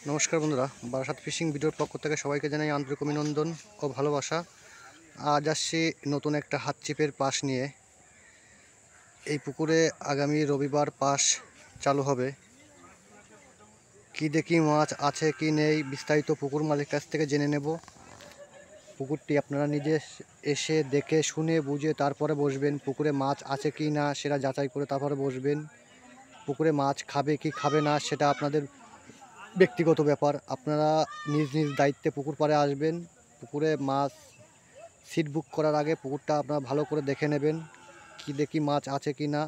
নমস্কার বন্ধুরা, বারাসাত ফিশিং ভিডিওর পক্ষ থেকে সবাইকে জানাই আন্তরিক অভিনন্দন ও ভালোবাসা। আজ আসছি নতুন একটা হাত ছিপের পাশ নিয়ে। এই পুকুরে আগামী রবিবার পাশ চালু হবে। কি দেখি মাছ আছে কি নেই বিস্তারিত পুকুর মালিকের কাছ থেকে জেনে নেব। পুকুরটি আপনারা নিজে এসে দেখে শুনে বুঝে তারপরে বসবেন। পুকুরে মাছ আছে কি না সেটা যাচাই করে তারপরে বসবেন। পুকুরে মাছ খাবে কি খাবে না সেটা আপনাদের ব্যক্তিগত ব্যাপার। আপনারা নিজ নিজ দায়িত্বে পুকুর পাড়ে আসবেন। পুকুরে মাছ সিট বুক করার আগে পুকুরটা আপনারা ভালো করে দেখে নেবেন, কি দেখি মাছ আছে কি না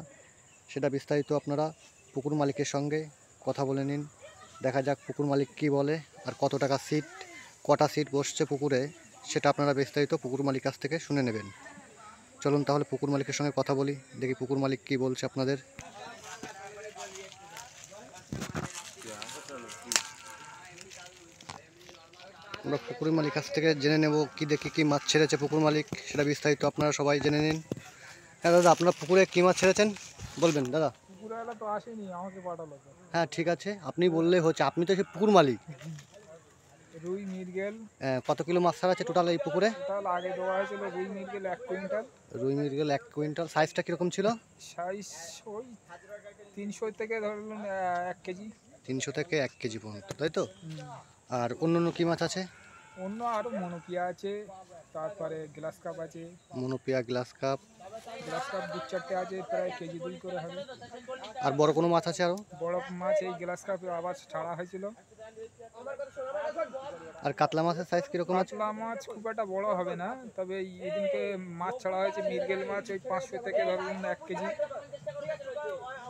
সেটা বিস্তারিত আপনারা পুকুর মালিকের সঙ্গে কথা বলে নিন। দেখা যাক পুকুর মালিক কি বলে আর কত টাকা সিট, কটা সিট বসছে পুকুরে সেটা আপনারা বিস্তারিত পুকুর মালিক কাছ থেকে শুনে নেবেন। চলুন তাহলে পুকুর মালিকের সঙ্গে কথা বলি, দেখি পুকুর মালিক কি বলছে আপনাদের। আমরা পুকুর মালিক কাছ থেকে জেনে নেব কি দেখি কি মাছ ছেড়েছে পুকুর মালিক, সেটা বিস্তারিত আপনারা সবাই জেনে নিন। হ্যাঁ দাদা, আপনার পুকুরে কি মাছ ছেড়েছেন বলবেন দাদা? পুকুরওয়ালা তো আসেনি, আমাকে পাঠালো তো। হ্যাঁ ঠিক আছে, আপনি বললেই হচ্ছে, আপনি তো সে পুকুর মালিক। রুই মৃগেল। কত কিলো মাছ ছাড়া আছে টোটাল এই পুকুরে? টোটাল আগে দেওয়া হয়েছিল রুই মৃগেল 1 কুইন্টাল। রুই মৃগেল 1 কুইন্টাল। সাইজটা কীরকম ছিল? সাইজ ওই 300 থেকে ধরুন 1 কেজি। 300 থেকে 1 কেজি পর্যন্ত, তাই তো? আর অন্য কি মাছ আছে? অন্য আরও মনোপিয়া আছে, তারপরে গ্লাস কাপ আছে। মনোপিয়া, গ্লাস কাপ। গ্লাস কাপ 2-4টে আছে, প্রায় কেজি 2 করে হবে। আর বড় কোনো মাছ আছে আরও? বড় মাছ এই গ্লাস কাপে আবার ছাড়া হয়েছিল। আর কাতলা মাছের সাইজ কীরকম আছে? কাতলা মাছ খুব একটা বড় হবে না, তবে এদিনকে মাছ ছাড়া হয়েছে মৃগেল মাছ ওই 500 থেকে ধরুন 1 কেজি।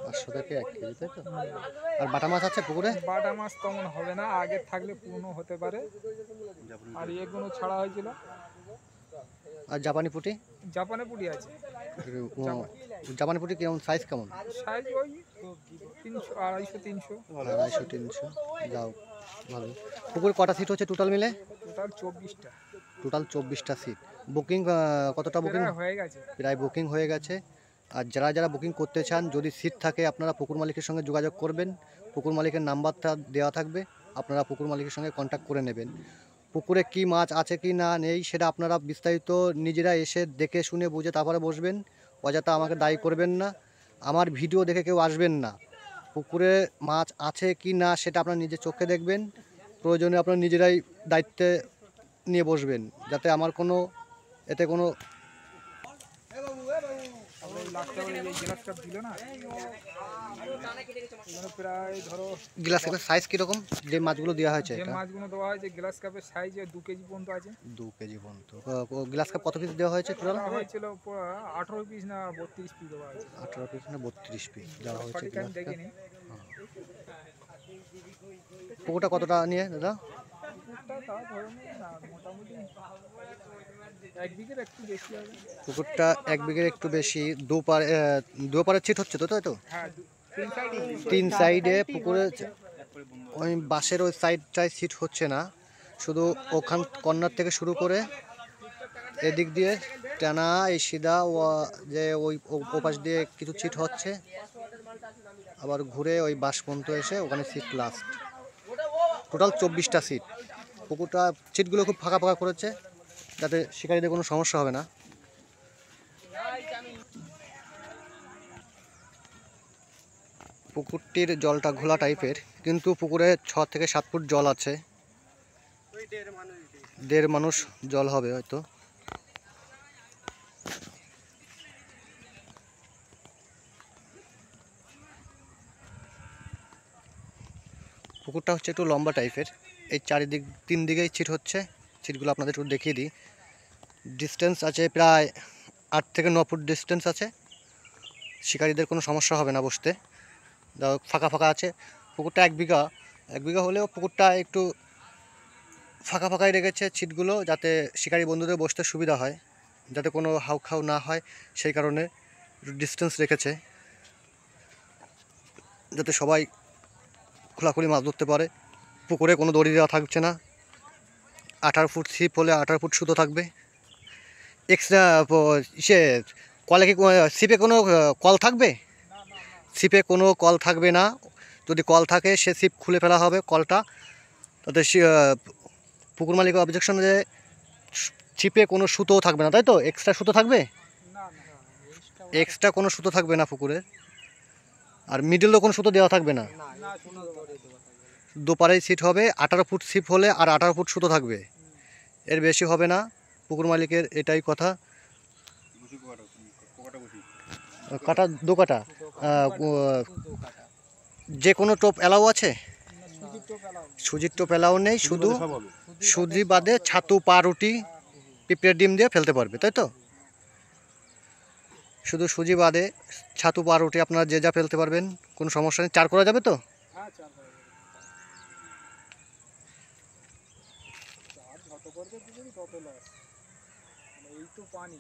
500 থেকে 1 কেজি, তাই তো? আর বাটা মাছ আছে পুকুরে? বাটা মাছ তেমন হবে না, আগে থাকলে পুরনো হতে পারে। আর এগুলো ছাড়া হয়েছিল। আর জাপানি পুঁটি? জাপানে পুঁটি আছে। জাপানি পুঁটি কেমন, সাইজ কেমন? সাইজ ওই 300, 250, 300। 250-300, যাও ভালো। পুকুরে কটা সিট হচ্ছে টোটাল মিলে? টোটাল 24টা। টোটাল 24টা সিট। বুকিং কতটা বুকিং হয়ে গেছে? প্রায় বুকিং হয়ে গেছে। আর যারা বুকিং করতে চান, যদি সিট থাকে আপনারা পুকুর মালিকের সঙ্গে যোগাযোগ করবেন। পুকুর মালিকের নাম্বারটা দেওয়া থাকবে, আপনারা পুকুর মালিকের সঙ্গে কন্ট্যাক্ট করে নেবেন। পুকুরে কি মাছ আছে কি না নেই সেটা আপনারা বিস্তারিত নিজেরা এসে দেখে শুনে বুঝে তারপরে বসবেন। অযথা আমাকে দায়ী করবেন না, আমার ভিডিও দেখে কেউ আসবেন না। পুকুরে মাছ আছে কি না সেটা আপনারা নিজের চোখে দেখবেন। প্রয়োজনে আপনারা নিজেরাই দায়িত্বে নিয়ে বসবেন, যাতে আমার কোনো এতে কোনো গ্লাস কাপের সাইজ কীরকম যে মাছগুলো দেওয়া হয়েছে? মাছগুলো দেওয়া হয়েছে গ্লাস কাপের সাইজ 2 কেজি পর্যন্ত আছে। 2 কেজি পর্যন্ত। গ্লাস কাপ কত পিস দেওয়া হয়েছে টোটাল? হয়েছিল 18 পিস না 32 পিস দেওয়া হয়েছে। 18 পিস না 32 পিস দেওয়া হয়েছে। দেখিনি। পুকুরটা কতটা নিয়ে দাদা? মোটামুটি 1 বিঘের একটু বেশি হবে। পুকুরটা 1 বিঘের একটু বেশি। দুপারের ছিট হচ্ছে তো, তাই তো? হ্যাঁ, 3 সাইডে পুকুরে ওই বাঁশের ওই সাইডটায় সিট হচ্ছে না, শুধু ওখান কর্নার থেকে শুরু করে এদিক দিয়ে টানা এই সিধা যে ওই ওপাশ দিয়ে কিছু সিট হচ্ছে, আবার ঘুরে ওই বাঁশ পর্যন্ত এসে ওখানে সিট লাস্ট। টোটাল 24টা সিট। পুকুরটা সিটগুলো খুব ফাঁকা ফাঁকা করেছে, যাতে শিকারীদের কোনো সমস্যা হবে না। পুকুরটির জলটা ঘোলা টাইপের, কিন্তু পুকুরে 6 থেকে 7 ফুট জল আছে। 1.5 মানুষ জল হবে হয়তো। পুকুরটা হচ্ছে একটু লম্বা টাইপের। এই চারিদিক 3 দিকেই ছিট হচ্ছে। ছিটগুলো আপনাদের একটু দেখিয়ে দিই। ডিস্টেন্স আছে প্রায় 8 থেকে 9 ফুট ডিস্টেন্স আছে। শিকারীদের কোনো সমস্যা হবে না বসতে, ফাঁকা ফাঁকা আছে। পুকুরটা 1 বিঘা হলেও পুকুরটা একটু ফাঁকা ফাঁকাই রেখেছে ছিটগুলো, যাতে শিকারী বন্ধুদের বসতে সুবিধা হয়, যাতে কোনো হাউখাউ না হয় সেই কারণে ডিস্টেন্স রেখেছে, যাতে সবাই খোলাখুলি মাছ ধরতে পারে। পুকুরে কোনো দড়ি দেওয়া থাকছে না। 18 ফুট ছিপ হলে 18 ফুট সুতো থাকবে। এক্সট্রা কলে কি ছিপে কোনো কল থাকবে? ছিপে কোনো কল থাকবে না। যদি কল থাকে সে ছিপ খুলে ফেলা হবে কলটা, তাতে পুকুর মালিক অবজেকশন যে ছিপে কোনো সুতো থাকবে না, তাই তো? এক্সট্রা সুতো থাকবে? না এক্সট্রা কোনো সুতো থাকবে না পুকুরে, আর মিডলেও কোনো সুতো দেওয়া থাকবে না। না শুধু দুপারেই সিট হবে, 18 ফুট ছিপ হলে আর 18 ফুট সুতো থাকবে, এর বেশি হবে না। পুকুর মালিকের এটাই কথা। কাটা দু কাটা যে কোনো টোপ এলাও আছে? সুজির টোপ এলাও সুজির টোপ এলাও নেই, শুধু সুজি বাদে ছাতু, পাউরুটি, পিঁপড়ের ডিম দিয়ে ফেলতে পারবে, তাই তো? শুধু সুজি বাদে ছাতু, পাউরুটি আপনারা যে যা ফেলতে পারবেন, কোনো সমস্যা নেই। চার করা যাবে তো? হ্যাঁ চার করা যাবে। চার যত করবে পুকুরি তত লস, এই তো পানি।